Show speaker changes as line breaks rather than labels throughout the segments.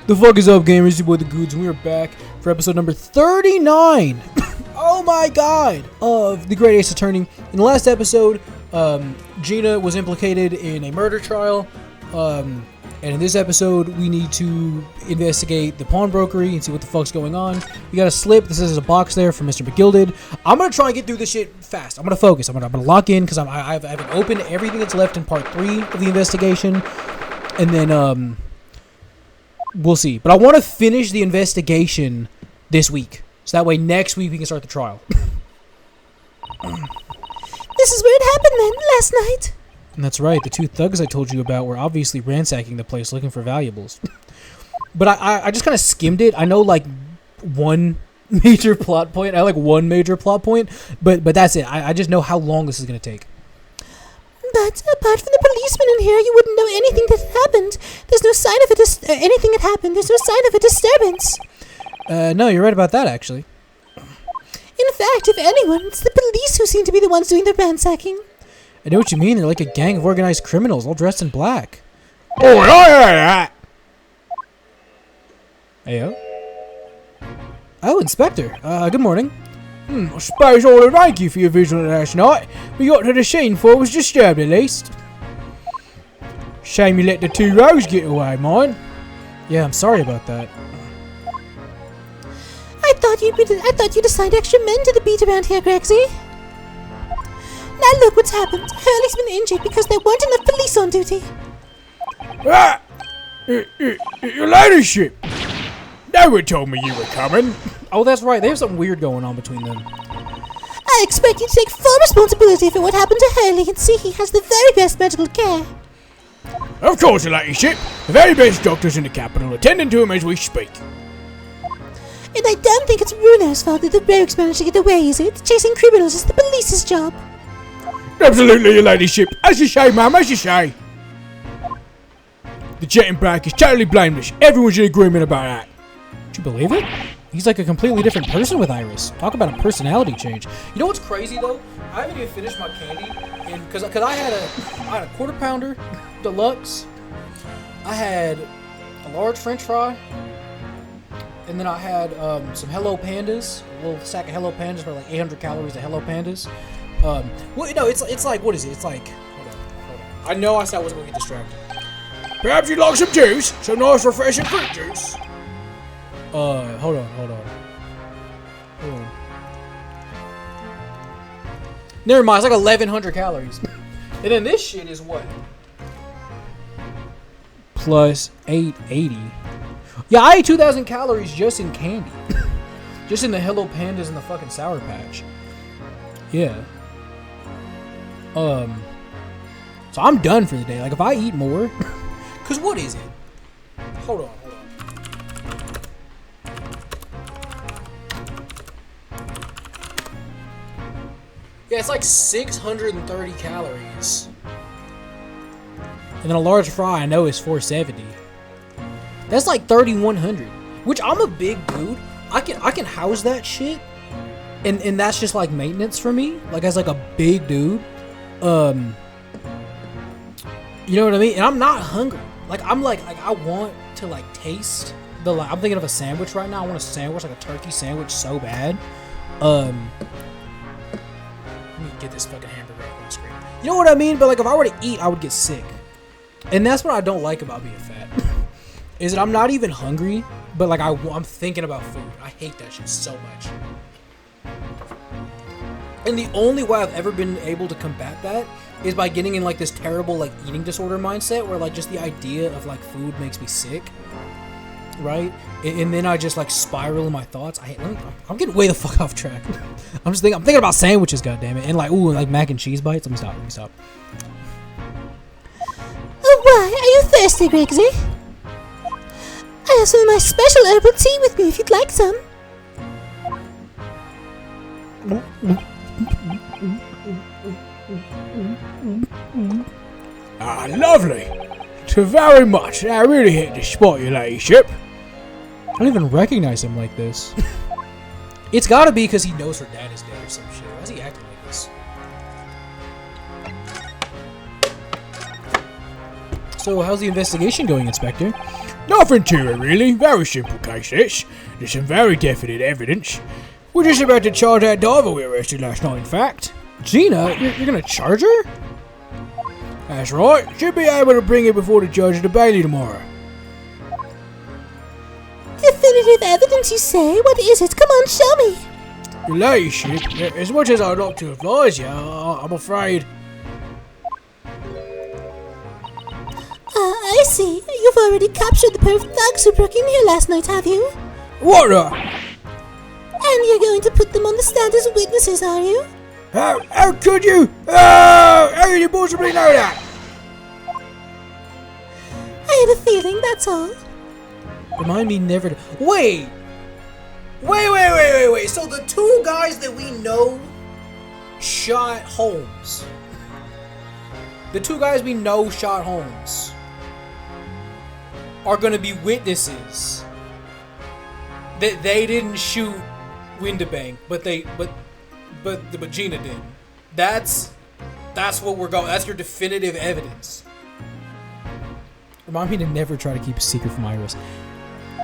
The fuck is up, gamers? It's your boy The Goods, and we are back for episode number 39. Oh my god! Of The Great Ace Attorney. In the last episode, Gina was implicated in a murder trial. And in this episode, we need to investigate the pawnbrokery and see what the fuck's going on. We got a slip. This is a box there from Mr. McGilded. I'm gonna try and get through this shit fast. I'm gonna focus. I'm gonna lock in because I haven't opened everything that's left in part 3 of the investigation, and then we'll see. But I want to finish the investigation this week, so that way next week we can start the trial.
This is where it happened then, last night.
And that's right, the 2 thugs I told you about were obviously ransacking the place looking for valuables. But I just kind of skimmed it. I know like one major plot point. I like one major plot point, but that's it. I just know how long this is going to take.
But apart from the policeman in here, you wouldn't know anything that had happened. There's no sign of anything had happened. There's no sign of a disturbance.
No, you're right about that, actually.
In fact, if anyone, it's the police who seem to be the ones doing the ransacking.
I know what you mean. They're like a gang of organized criminals, all dressed in black.
Oh,
Heyo. Oh, Inspector. Good morning.
I suppose I ought to thank you for your visit last night. We got to the scene before it was disturbed, at least. Shame you let the 2 rows get away, mine.
Yeah, I'm sorry about that.
I thought you'd assigned extra men to the beat around here, Gregsy. Now look what's happened. Hurley's been injured because there weren't enough police on duty.
Ah! Your ladyship! No one told me you were coming.
Oh, that's right. They have something weird going on between them.
I expect you to take full responsibility for what happened to Hurley and see he has the very best medical care.
Of course, your ladyship. The very best doctors in the capital attending to him as we speak.
And I don't think it's Bruno's fault that the rogues managed to get away, is it? Chasing criminals is the police's job.
Absolutely, your ladyship. As you say, ma'am, as you say. The jetting back is totally blameless. Everyone's in agreement about that.
Did you believe it? He's like a completely different person with Iris. Talk about a personality change. You know what's crazy though? I haven't even finished my candy, and because I had a quarter pounder deluxe. I had a large French fry, and then I had some Hello Pandas, a little sack of Hello Pandas for like 800 calories of Hello Pandas. Well, no, it's like, what is it? It's like, hold on. I know I said I wasn't gonna get distracted.
Perhaps you'd like some juice? Some nice refreshing fruit juice?
Hold on. Never mind, it's like 1,100 calories. And then this shit is what? Plus 880. Yeah, I ate 2,000 calories just in candy. Just in the Hello Pandas and the fucking Sour Patch. Yeah. So I'm done for the day. Like, if I eat more... Because what is it? Hold on. Yeah, it's like 630 calories. And then a large fry I know is 470. That's like 3,100. Which I'm a big dude. I can house that shit. And that's just like maintenance for me. Like as like a big dude. You know what I mean? And I'm not hungry. Like I'm like I want to like taste the I'm thinking of a sandwich right now. I want a sandwich, like a turkey sandwich so bad. Let me get this fucking hamburger up on the screen. You know what I mean? But like if I were to eat, I would get sick. And that's what I don't like about being fat. Is that I'm not even hungry, but like I'm thinking about food. I hate that shit so much. And the only way I've ever been able to combat that is by getting in like this terrible like eating disorder mindset where like just the idea of like food makes me sick, right? And then I just like spiral in my thoughts. I'm getting way the fuck off track. I'm thinking about sandwiches, goddammit, and like ooh like mac and cheese bites. Let me stop.
Oh why? Are you thirsty, Gregsy? I have some of my special herbal tea with me if you'd like some.
Ah, lovely. So very much. I really hit the spot, your ladyship.
I don't even recognize him like this. It's gotta be because he knows her dad is dead or some shit. Why is he acting like this? So, how's the investigation going, Inspector?
Nothing to it, really. Very simple case, this. There's some very definite evidence. We're just about to charge that diver we arrested last night, in fact.
Gina, you're gonna charge her?
That's right. Should be able to bring it before the judge at the Bailey tomorrow.
Definitive evidence, you say? What is it? Come on, show me.
Your ladyship, as much as I'd like to advise you, I'm afraid...
I see. You've already captured the pair of thugs who broke in here last night, have you?
What the...
And you're going to put them on the stand as witnesses, are you?
How could you? How could you possibly know that?
I had a feeling, that's all.
Remind me never to... Wait! So the two guys that we know shot Holmes. The two guys we know shot Holmes are gonna be witnesses that they didn't shoot Windibank, but Gina did. That's what we're going. That's your definitive evidence. Remind me to never try to keep a secret from Iris.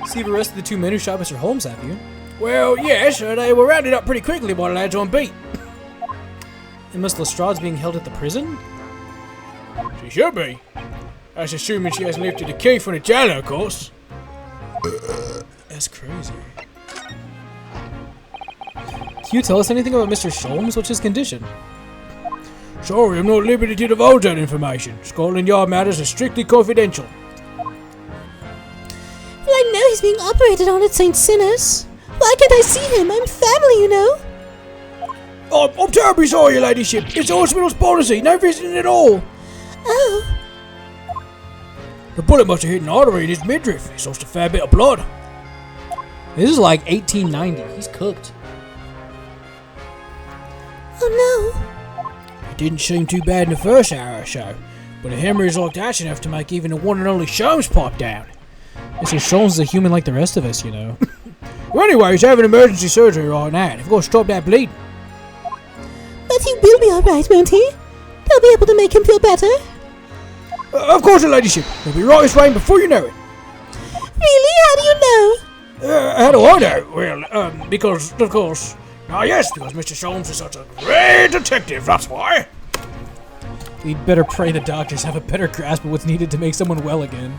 So you've arrested the two men who shot Mr. Holmes, have you?
Well, yes, they were rounded up pretty quickly by the lads on beat.
And Miss Lestrade's being held at the prison?
She should be. That's assuming she hasn't lifted the key from the jailer, of course.
That's crazy. Can you tell us anything about Mr. Sholmes? What's his condition?
Sorry, I'm not at liberty to divulge that information. Scotland Yard matters are strictly confidential.
Well, I know he's being operated on at St. Sinners. Why can't I see him? I'm family, you know.
I'm terribly sorry, your ladyship. It's the hospital's policy. No visiting at all.
Oh.
The bullet must have hit an artery in his midriff. It's lost a fair bit of blood.
This is like 1890. He's cooked.
Oh no.
It didn't seem too bad in the first hour or so, but a hemorrhage like that's enough to make even the one and only Sholmes pop down.
Mr. Sholmes is a human like the rest of us, you know.
Well, anyway, he's having emergency surgery right now. They've got to stop that bleeding.
But he will be alright, won't he? They'll be able to make him feel better.
Of course, your ladyship. He'll be right as rain before you know it.
Really? How do you know?
How do I know? Well, because, of course... Ah, yes, because Mr. Sholmes is such a great detective, that's why.
We'd better pray the doctors have a better grasp of what's needed to make someone well again.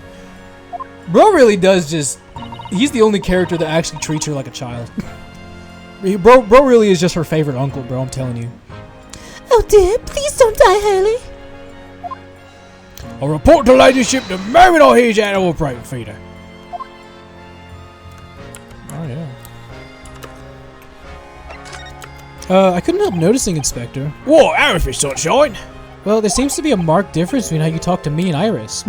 Bro really does just... He's the only character that actually treats her like a child. Bro really is just her favorite uncle, bro, I'm telling you.
Oh dear, please don't die, Hurley.
I'll report to ladyship the moment I hear he's out of operating theatre.
Oh, yeah. I couldn't help noticing, Inspector.
What, Arifis, sunshine?
Well, there seems to be a marked difference between how you talk to me and Iris.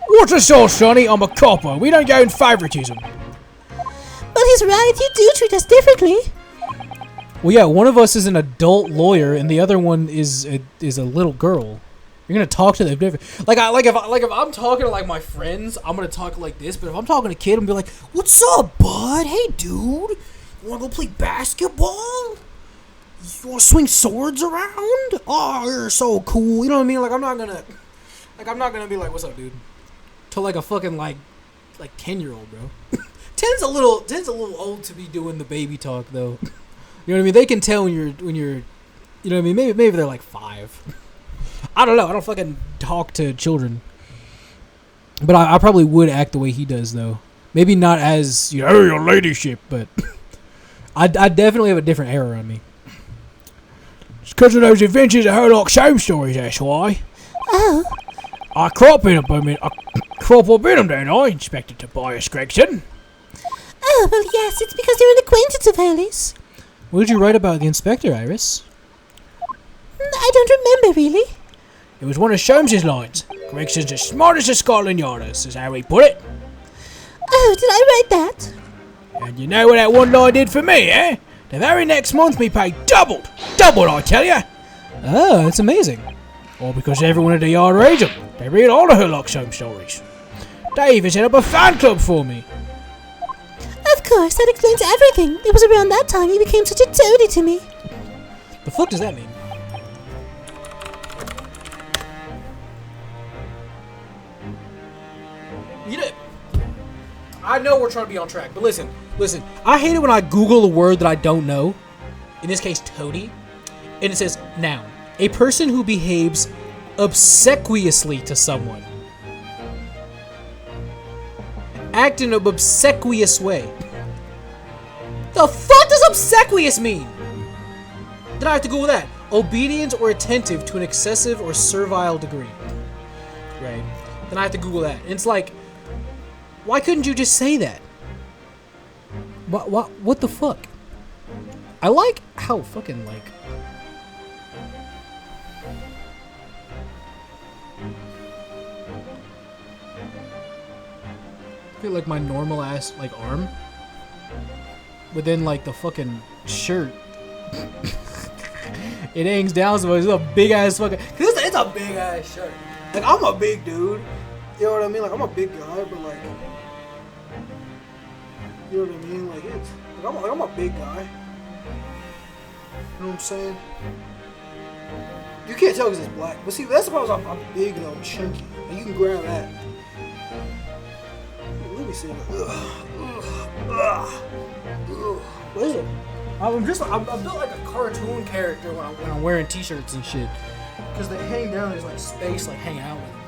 What's the sauce, Sonny? I'm a copper. We don't go in favoritism.
But he's right, you do treat us differently.
Well, yeah, one of us is an adult lawyer, and the other one is a little girl. You're gonna talk to them different. If I'm talking to like my friends, I'm gonna talk like this. But if I'm talking to a kid, I'm gonna be like, "What's up, bud? Hey, dude, you wanna go play basketball? You wanna swing swords around? Oh, you're so cool. You know what I mean? Like I'm not gonna be like, "What's up, dude?" To like a fucking like 10-year-old, bro. 10's a little old to be doing the baby talk though. You know what I mean? They can tell when you're, you know what I mean? Maybe they're like 5. I don't know. I don't fucking talk to children. But I probably would act the way he does though. Maybe not as, you know, your ladyship, but I definitely have a different air on me.
It's because of those adventures of Sherlock Holmes stories, that's why.
Oh.
I crop up in them, don't I, Inspector Tobias Gregson?
Oh, well, yes, it's because you're an acquaintance of Hurley's.
What did you write about the inspector, Iris?
I don't remember, really.
It was one of Sholmes's lines. Gregson's as smart as the Scotland Yarders, is how he put it.
Oh, did I write that?
And you know what that one line did for me, eh? The very next month me paid doubled. Doubled, I tell you.
Oh, that's amazing.
All because everyone at the yard reads them. They read all the Sherlock Holmes stories. They even set up a fan club for me.
Of course, that explains everything. It was around that time you became such a toady to me.
The fuck does that mean? I know we're trying to be on track, but listen. I hate it when I Google a word that I don't know. In this case, toady. And it says, noun. A person who behaves obsequiously to someone. Act in an obsequious way. The fuck does obsequious mean? Then I have to Google that. Obedient or attentive to an excessive or servile degree. Right. Then I have to Google that. And it's like, why couldn't you just say that? What the fuck? I like how fucking like... I feel like my normal ass like arm. But then like the fucking shirt. It hangs down so it's a big ass fucking... It's a big ass shirt. Like I'm a big dude. You know what I mean? Like I'm a big guy, but like... You know what I mean? Like it's... Like, I'm a big guy. You know what I'm saying? You can't tell because it's black. But see, that's the problem. I'm big and I'm chunky. And you can grab that. Let me see. What is it? I'm built like a cartoon character when I'm wearing t-shirts and shit. Because they hang down, there's like space like hanging out with them.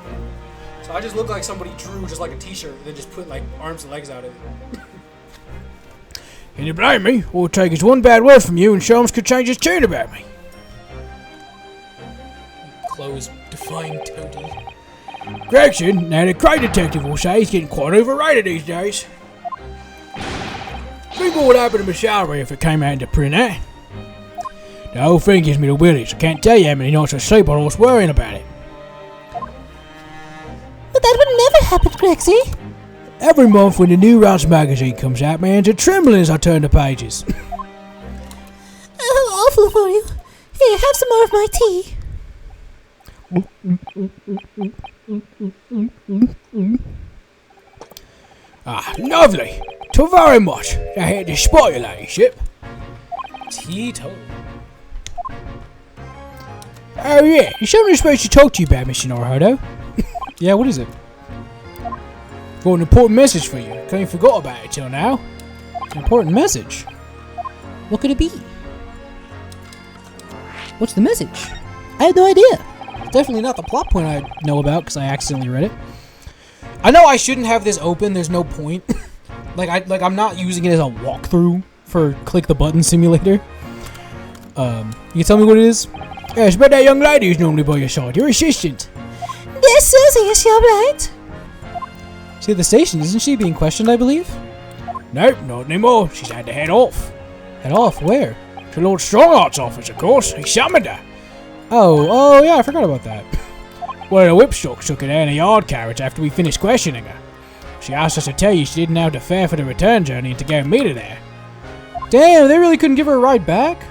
So I just look like somebody drew just like a t-shirt and then just put like arms and legs out of it.
Can you blame me? All it takes is one bad word from you and Sholmes could change his tune about me.
Clothes define toady.
Gregson, now the great detective will say he's getting quite overrated these days. Think what would happen to my salary if it came out into print, eh? The whole thing gives me the willies. I can't tell you how many nights I sleep while I was worrying about it.
But that would never happen, Grexy.
Every month when the new Rouse magazine comes out, my hands are trembling as I turn the pages.
How awful for you. Here, have some more of my tea.
Ah, lovely. Too very much. I had to spoil your ladyship.
Teetotal.
Oh yeah, there's something I'm supposed to talk to you about, Mr. Norhodo.
Yeah, what is it?
Got an important message for you. Clean forgot about it till now.
An important message? What could it be? What's the message? I have no idea. It's definitely not the plot point I know about because I accidentally read it. I know I shouldn't have this open. There's no point. I'm not using it as a walkthrough for click the button simulator. You tell me what it is?
Yeah, it's about that young lady who's normally by your side. Your assistant.
Yes, Susie, is she alright?
She's at the station. Isn't she being questioned, I believe?
Nope, not anymore. She's had to head off.
Head off? Where?
To Lord Strongart's office, of course. He summoned her.
Oh, yeah, I forgot about that.
Well, the whipstock took her there in a yard carriage after we finished questioning her. She asked us to tell you she didn't have to fare for the return journey and to go and meet her there.
Damn, they really couldn't give her a ride back?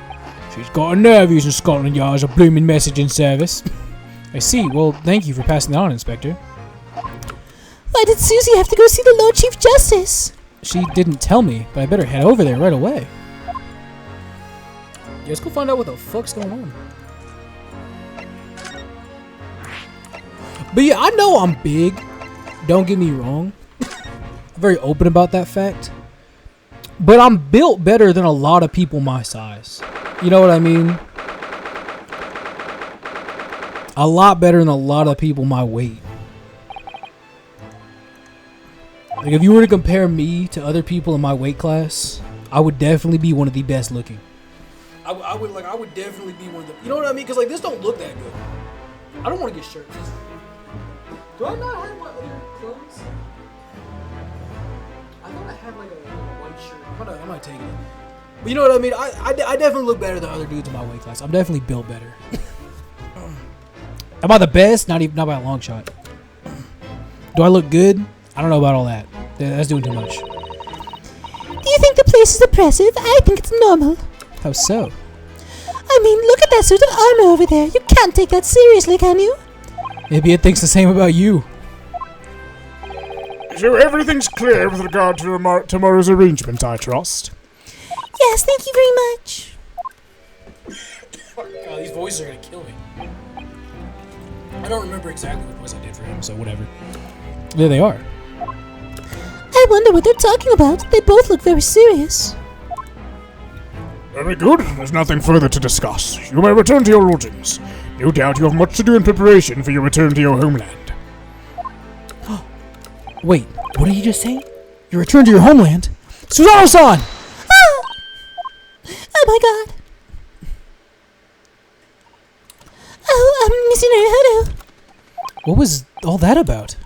She's got a nerve using Scotland Yard's a blooming messaging service.
I see. Well, thank you for passing that on, Inspector.
Why did Susie have to go see the Lord Chief Justice?
She didn't tell me, but I better head over there right away. Yeah, let's go find out what the fuck's going on. But yeah, I know I'm big. Don't get me wrong. I'm very open about that fact. But I'm built better than a lot of people my size. You know what I mean? A lot better than a lot of people my weight. Like, if you were to compare me to other people in my weight class, I would definitely be one of the best looking. I would definitely be one of the... You know what I mean? Because, like, this don't look that good. I don't want to get shirts. Do I not have my other clothes? I thought I had, like, a white shirt. I might take it. But you know what I mean? I definitely look better than other dudes in my weight class. I'm definitely built better. Am I the best? Not by a long shot. Do I look good? I don't know about all that. That's doing too much.
Do you think the place is oppressive? I think it's normal.
How so?
I mean, look at that suit of armor over there. You can't take that seriously, can you?
Maybe it thinks the same about you.
So everything's clear with regard to tomorrow's arrangement, I trust?
Yes, thank you very much.
God, these voices are gonna kill me. I don't remember exactly what voice I did for him, so whatever. There they are.
I I wonder what they're talking about. They both look very serious.
Very good. There's nothing further to discuss. You may return to your lodgings. No doubt you have much to do in preparation for your return to your homeland.
Wait, what did he just say? You return to your homeland? Susanoo-san!
Ah! Oh my god. Oh, Mr. Naruhodo.
What was all that about?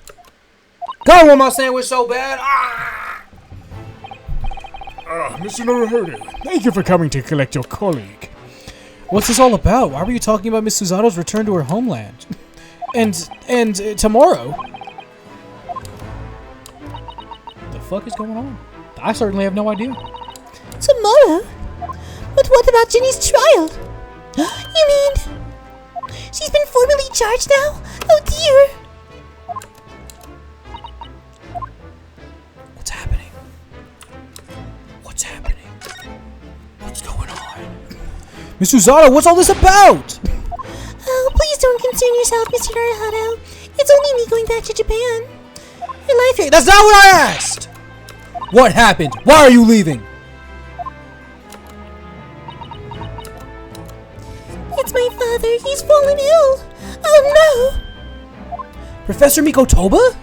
God, I want my sandwich so bad! Ah!
Mr. Naruhodo, thank you for coming to collect your colleague.
What's this all about? Why were you talking about Miss Susanoo's return to her homeland? And tomorrow? The fuck is going on? I certainly have no idea.
Tomorrow? But what about Ginny's trial? You mean she's been formally charged now? Oh dear!
What's happening? What's happening? What's going on? Miss Susanoo, what's all this about?
Oh, please don't concern yourself, Mr. Naruhodo. It's only me going back to Japan. Your life here.
That's not what I asked! What happened? Why are you leaving?
It's my father. He's fallen ill. Oh no!
Professor Mikotoba?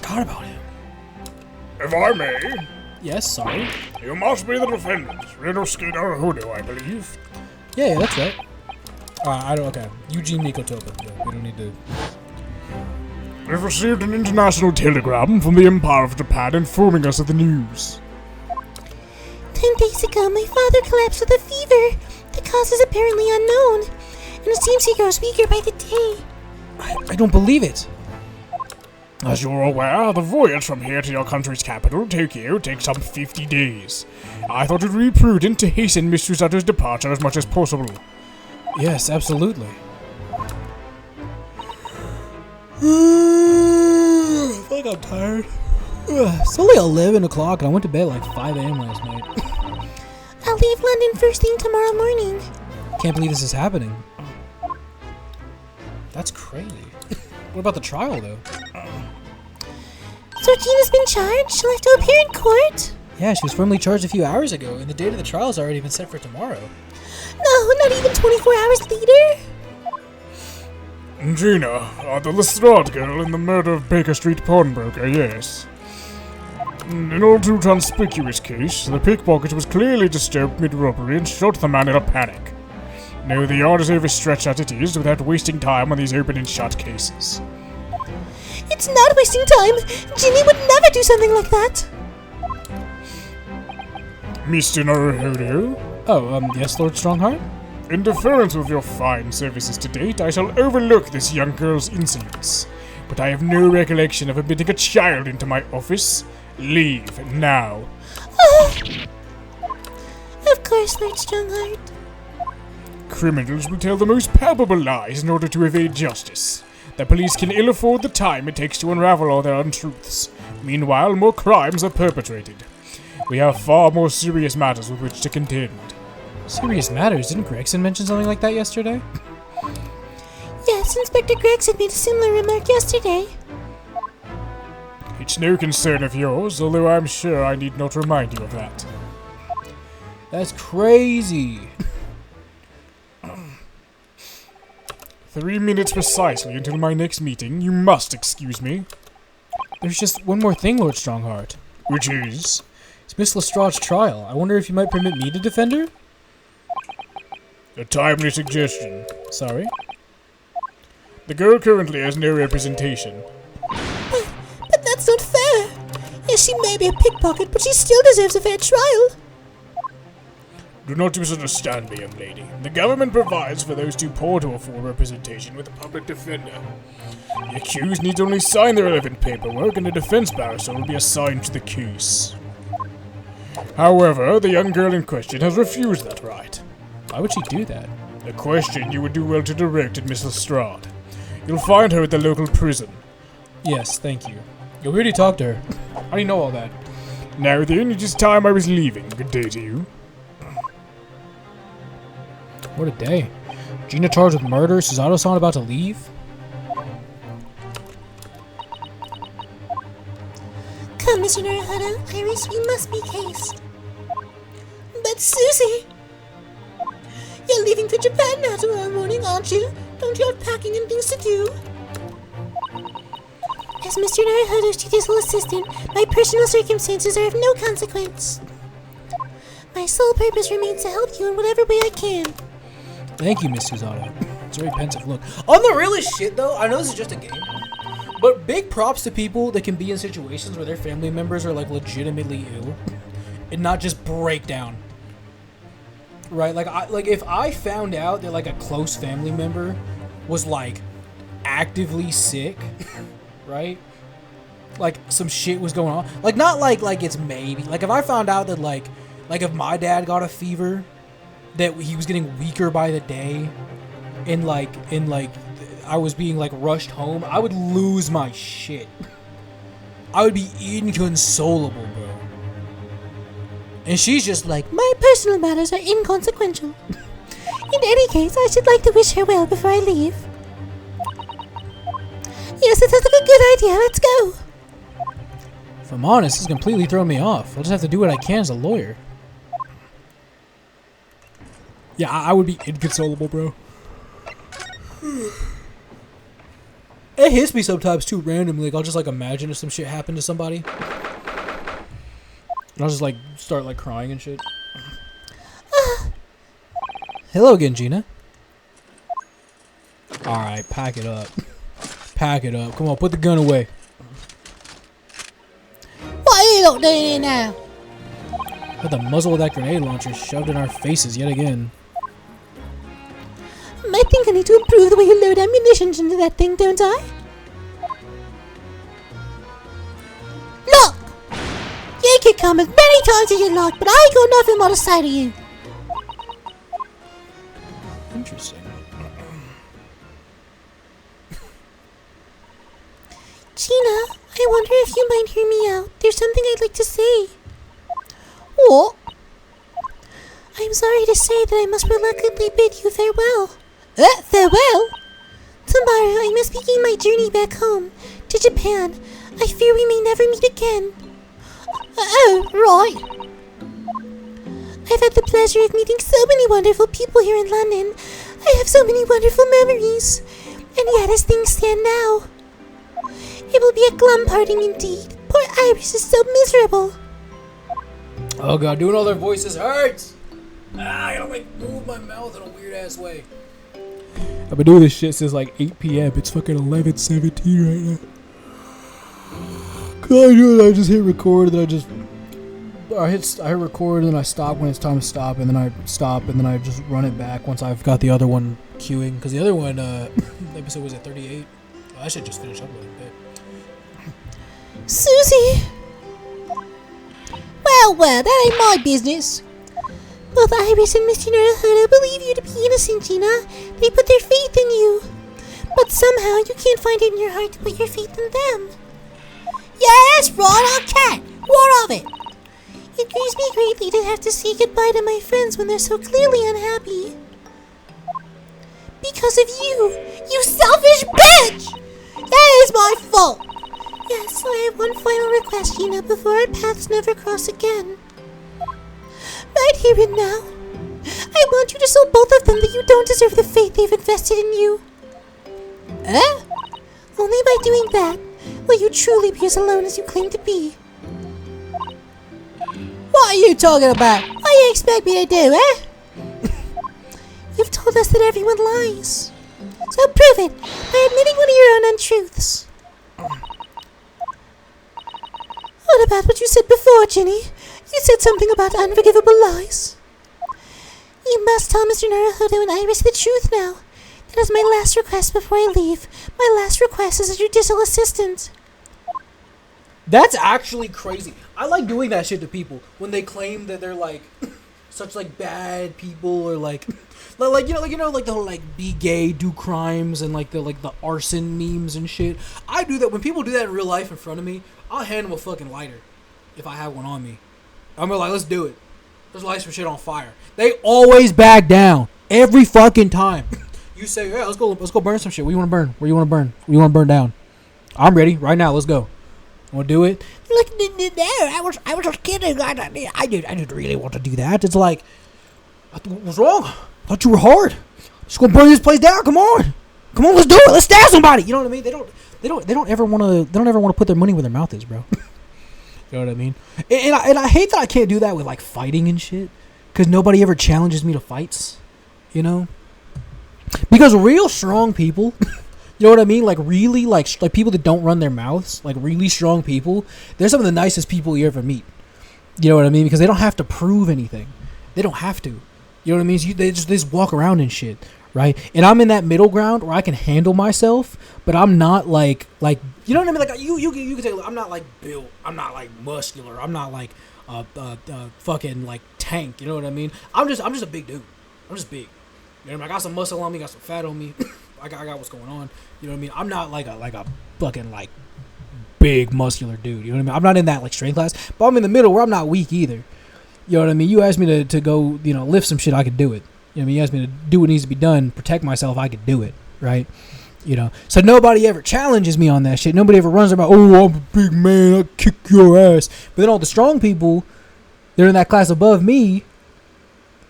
Forgot about him.
If I may,
Yes, sorry.
you must be the defendant, Rinosuke Naruhodo, I believe.
Yeah, that's right. Okay. Eugene Mikotoba. Yeah, we don't need to...
We've received an international telegram from the Empire of Japan informing us of the news.
10 days ago, my father collapsed with a fever. The cause is apparently unknown, and it seems he grows weaker by the day.
I don't believe it.
As you're aware, the voyage from here to your country's capital, Tokyo, takes some 50 days. I thought it would be prudent to hasten Miss Susanoo's departure as much as possible.
Yes, absolutely. I feel like I'm tired. It's only 11 o'clock and I went to bed at like 5 a.m. last night.
I'll leave London first thing tomorrow morning.
Can't believe this is happening. That's crazy. What about the trial, though?
So Gina's been charged? She'll have to appear in court?
Yeah, she was formally charged a few hours ago, and the date of the trial has already been set for tomorrow.
No, not even 24 hours later.
Gina, the Lestrade girl in the murder of Baker Street pawnbroker, yes. In all too conspicuous case, the pickpocket was clearly disturbed mid-robbery and shot the man in a panic. No, the yard is overstretched as it is without wasting time on these open and shut cases.
It's not wasting time. Ginny would never do something like that.
Mr. Naruhodo,
Oh, yes, Lord Strongheart?
in deference with your fine services to date, I shall overlook this young girl's insolence. But I have no recollection of admitting a child into my office. Leave now.
Of course, Lord Strongheart.
Criminals will tell the most palpable lies in order to evade justice. The police can ill afford the time it takes to unravel all their untruths. Meanwhile, more crimes are perpetrated. We have far more serious matters with which to contend.
Serious matters. Didn't Gregson mention something like that yesterday?
Yes, Inspector Gregson made a similar remark yesterday.
It's no concern of yours, although I'm sure I need not remind you of that.
That's crazy.
3 minutes precisely until my next meeting. You must excuse me.
There's just one more thing, Lord Strongheart.
Which is?
It's Miss Lestrade's trial. I wonder if you might permit me to defend her?
A timely suggestion.
Sorry?
The girl currently has no representation.
But that's not fair. Yes, she may be a pickpocket, but she still deserves a fair trial.
Do not misunderstand me, young lady. The government provides for those too poor to afford representation with a public defender. The accused needs only sign the relevant paperwork and a defense barrister will be assigned to the case. However, the young girl in question has refused that right.
Why would she do that?
A question you would do well to direct at Miss Lestrade. You'll find her at the local prison.
Yes, thank you. You already talked to her. How do you know all that?
Now then, it is time I was leaving. Good day to you.
What a day. Gina charged with murder, Susanoo-san about to leave?
Mr. Naruhodo. Iris, we must make haste. But Susie! You're leaving for Japan now tomorrow morning, aren't you? Don't you have packing and things to do? As Mr. Naruhodo's judicial assistant, my personal circumstances are of no consequence. My sole purpose remains to help you in whatever way I can.
Thank you, Miss Susanna. It's a very pensive look. On the realest shit, though, I know this is just a game, but big props to people that can be in situations where their family members are, like, legitimately ill and not just break down. Right? Like, if I found out that, like, a close family member was, like, actively sick, right? Like, some shit was going on. Like, not like it's maybe. Like, if I found out that, like if my dad got a fever, that he was getting weaker by the day, and I was being, like, rushed home, I would lose my shit. I would be inconsolable, bro. And she's just like,
my personal matters are inconsequential. In any case, I should like to wish her well before I leave. Yes, that sounds like a good idea. Let's go.
If I'm honest, this is completely throwing me off. I'll just have to do what I can as a lawyer. Yeah, I would be inconsolable, bro. It hits me sometimes too randomly. Like, I'll just, like, imagine if some shit happened to somebody. And I'll just, like, start, like, crying and shit. Hello again, Gina. Alright, pack it up. Pack it up. Come on, put the gun away.
What are you not doing here now?
Got the muzzle of that grenade launcher shoved in our faces yet again.
I think I need to improve the way you load ammunition into that thing, don't I? Look! You can come as many times as you like, but I ain't got nothing more to say to you.
Interesting.
Gina, I wonder if you might hear me out. There's something I'd like to say. What? I'm sorry to say that I must reluctantly bid you farewell. Farewell? Tomorrow I must begin my journey back home, to Japan. I fear we may never meet again. Oh, right. I've had the pleasure of meeting so many wonderful people here in London. I have so many wonderful memories. And yet, as things stand now, it will be a glum parting indeed. Poor Iris is so miserable.
Oh god, doing all their voices hurts! I gotta, like, move my mouth in a weird ass way. I've been doing this shit since like 8 p.m. It's fucking 11:17 right now. I just hit record and I hit record and then I stop when it's time to stop and then I stop and then I just run it back once I've got the other one queuing, because the other one the episode was at 38. I should just finish up with it.
Susie! Well, that ain't my business. Both Iris and Mr. Naruhodo believe you to be innocent, Gina. They put their faith in you. But somehow you can't find it in your heart to put your faith in them. Yeah, that's right, I can't. What of it? It grieves me greatly to have to say goodbye to my friends when they're so clearly unhappy. Because of you, you selfish bitch! That is my fault. Yes, I have one final request, Gina, before our paths never cross again. Right here and now. I want you to show both of them that you don't deserve the faith they've invested in you. Only by doing that will you truly be as alone as you claim to be. What are you talking about? What do you expect me to do, You've told us that everyone lies. So prove it by admitting one of your own untruths. What about what you said before, Ginny? You said something about unforgivable lies. You must tell Mr. Naruhodo and Iris the truth now. That is my last request before I leave. My last request as a judicial assistant.
That's actually crazy. I like doing that shit to people when they claim that they're like such like bad people or like the whole like be gay, do crimes, and like the arson memes and shit. I do that when people do that in real life in front of me. I'll hand them a fucking lighter if I have one on me. I'm like, let's do it. Let's light some shit on fire. They always back down every fucking time. You say, yeah, let's go burn some shit. What do you want to burn? Where you want to burn? What do you want to burn down? I'm ready right now. Let's go. Want to do it? You're like, no, I was just kidding. I didn't really want to do that. It's like, what's wrong? I thought you were hard. Just gonna burn this place down. Come on, let's do it. Let's stab somebody. You know what I mean? They don't ever want to put their money where their mouth is, bro. You know what I mean? And I hate that I can't do that with like fighting and shit, because nobody ever challenges me to fights. You know? Because real strong people, you know what I mean? Like really, like people that don't run their mouths, like really strong people, they're some of the nicest people you ever meet. You know what I mean? Because they don't have to prove anything. They don't have to. You know what I mean? So they just walk around and shit, right? And I'm in that middle ground where I can handle myself, but I'm not like you know what I mean? Like you can say I'm not like built. I'm not like muscular. I'm not like fucking like tank. You know what I mean? I'm just a big dude. I'm just big. You know what I mean? I got some muscle on me, got some fat on me. I got what's going on. You know what I mean? I'm not like a fucking like big muscular dude. You know what I mean? I'm not in that like strength class, but I'm in the middle where I'm not weak either. You know what I mean? You asked me to go, you know, lift some shit, I could do it. You know what I mean? You asked me to do what needs to be done, protect myself, I could do it, right? You know, so nobody ever challenges me on that shit. Nobody ever runs about, oh, I'm a big man, I kick your ass. But then all the strong people, they're in that class above me.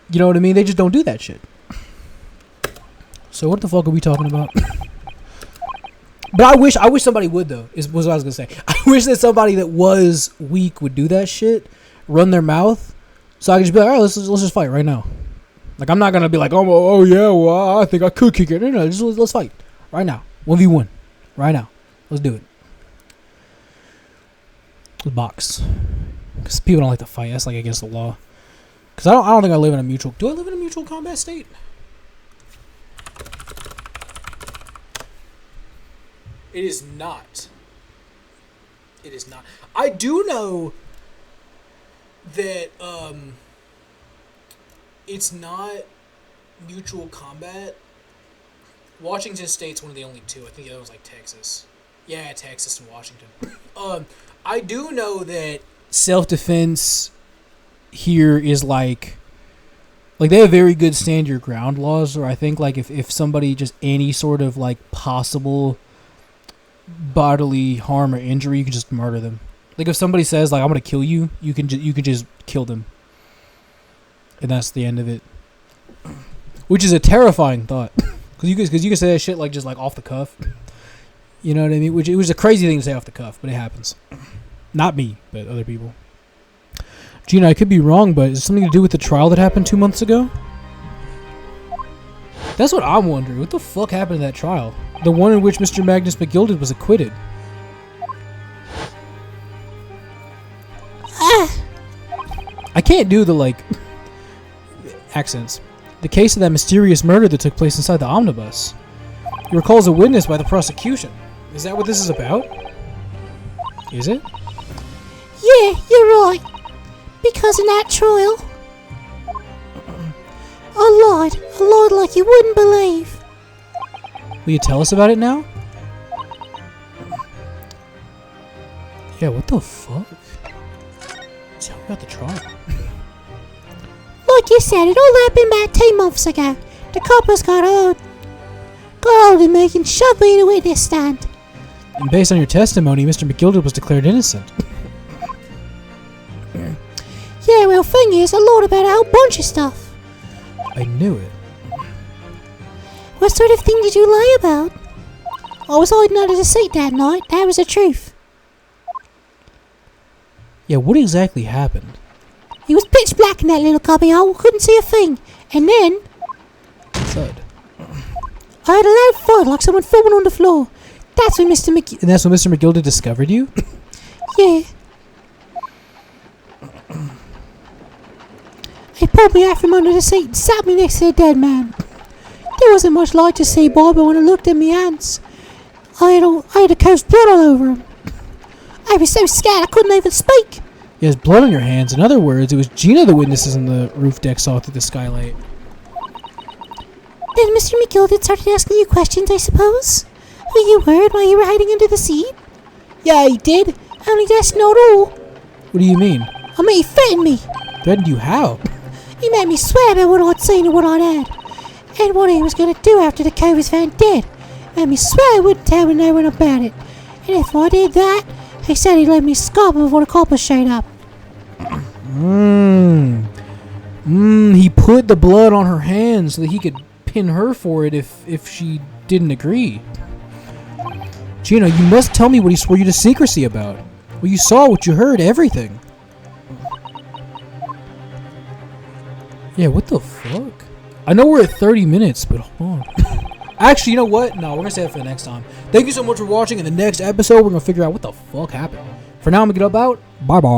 You know what I mean? They just don't do that shit. So what the fuck are we talking about? But I wish somebody would though. Was what I was gonna say. I wish that somebody that was weak would do that shit, run their mouth, so I could just be like, all right, let's just fight right now. Like I'm not gonna be like, oh yeah, well I think I could kick it. No, just let's fight right now. 1v1, right now. Let's do it. Let's box. Because people don't like to fight. That's like against the law. Because I don't think I live in a mutual. Do I live in a mutual combat state? It is not. It is not. I do know that it's not mutual combat. Washington State's one of the only two. I think the other was like Texas. Yeah, Texas and Washington. I do know that self-defense here is like they have very good stand your ground laws, or I think like if somebody just any sort of like possible bodily harm or injury, you can just murder them. Like if somebody says like I'm gonna kill you, you can just kill them, and that's the end of it. Which is a terrifying thought, because you can say that shit like just like off the cuff. You know what I mean? Which it was a crazy thing to say off the cuff, but it happens. Not me, but other people. Gina, I could be wrong, but is it something to do with the trial that happened 2 months ago? That's what I'm wondering. What the fuck happened to that trial? The one in which Mr. Magnus McGilded was acquitted. I can't do the, like, accents. The case of that mysterious murder that took place inside the omnibus. You recall as a witness by the prosecution. Is that what this is about? Is it?
Yeah, you're right. Because in that trial, I lied like you wouldn't believe.
Will you tell us about it now? Yeah, what the fuck? Tell me about the trial.
Like you said, it all happened about 2 months ago. The coppers got hold of me and shoved me in a witness stand.
And based on your testimony, Mr. McGilded was declared innocent.
Yeah, well, thing is, I lied about a whole bunch of stuff.
I knew it.
What sort of thing did you lie about? I was hiding under the seat that night. That was the truth.
Yeah, what exactly happened?
It was pitch black in that little cubby hole. Couldn't see a thing. And then
Thud.
I heard a loud thud like someone falling on the floor. That's when Mr.
And that's when Mr. McGilded discovered you?
Yeah. He pulled me out from under the seat and sat me next to the dead man. There wasn't much light to see by, but when I looked at my hands, I had a coast blood all over them. I was so scared I couldn't even speak.
He has blood on your hands. In other words, it was Gina the witnesses on the roof deck saw through the skylight.
Then Mr. McGilded started asking you questions, I suppose? Who you were while you were hiding under the seat? Yeah, he did. Only that's not all.
What do you mean?
I mean, he threatened me.
Threatened you how?
He made me swear about what I'd seen and what I'd heard. And what he was going to do after the cove was found dead. Made me swear I wouldn't tell no one about it. And if I did that, He said he'd let me scope before the culprit showed up.
He put the blood on her hands so that he could pin her for it if she didn't agree. Gina, you must tell me what he swore you to secrecy about. What you saw, what you heard, everything. Yeah, what the fuck? I know we're at 30 minutes, but hold on. Actually, you know what? No, we're going to save it for the next time. Thank you so much for watching. In the next episode, we're going to figure out what the fuck happened. For now, I'm going to get up out. Bye-bye.